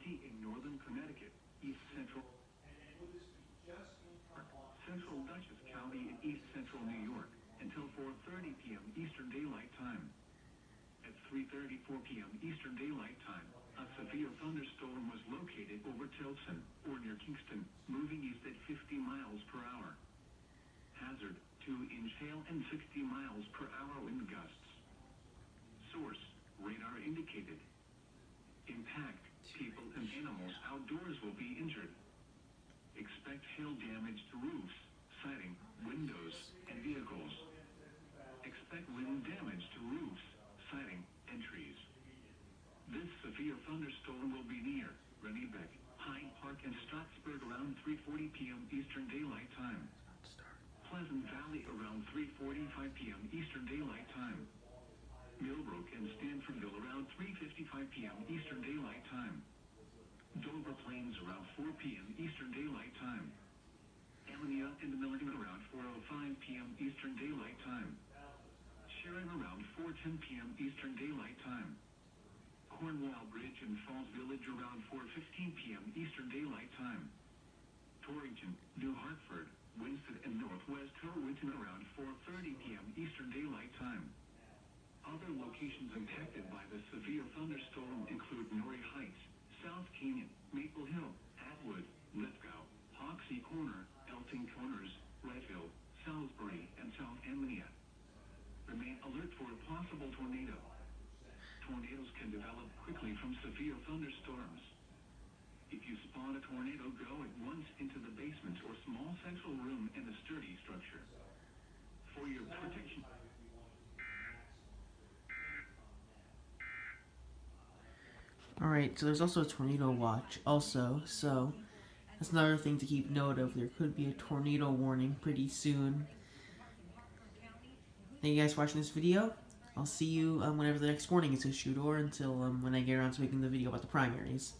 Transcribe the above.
County in northern Connecticut, east central Dutchess County in east central New York, until 4:30 p.m. Eastern Daylight Time. At 3:34 p.m. Eastern Daylight Time, a severe thunderstorm was located over Tilson, or near Kingston, moving east at 50 miles per hour. Hazard, 2-inch hail and 60 miles per hour wind gusts. Source, radar indicated. Impact, people and animals outdoors will be injured. Expect hail damage to roofs, siding, windows, and vehicles. Expect wind damage to roofs, siding, and trees. This severe thunderstorm will be near Rennebeck, Hyde Park, and Stroudsburg around 3:40 p.m. Eastern Daylight Time. Pleasant Valley around 3:45 p.m. Eastern Daylight Time. Millbrook and Stanfordville around 3:55 p.m. Eastern Daylight Time. Dover Plains around 4 p.m. Eastern Daylight Time. Ammonia and Milligan around 4:05 p.m. Eastern Daylight Time. Sharon around 4:10 p.m. Eastern Daylight Time. Cornwall Bridge and Falls Village around 4:15 p.m. Eastern Daylight Time. Torrington, New Hartford, Winston, and Northwest Torrington around 4:30 p.m. Eastern Daylight Time. Other locations impacted by the severe thunderstorm include Norrie Heights, South Canyon, Maple Hill, Atwood, Lithgow, Hoxie Corner, Elton Corners, Redfield, Salisbury, and South Ammonia. Remain alert for a possible tornado. Tornadoes can develop quickly from severe thunderstorms. If you spot a tornado, go at once into the basement or small central room in a sturdy structure. For your protection. Alright, so there's also a tornado watch also, so that's another thing to keep note of. There could be a tornado warning pretty soon. Thank you guys for watching this video. I'll see you whenever the next warning is issued, or until when I get around to making the video about the primaries.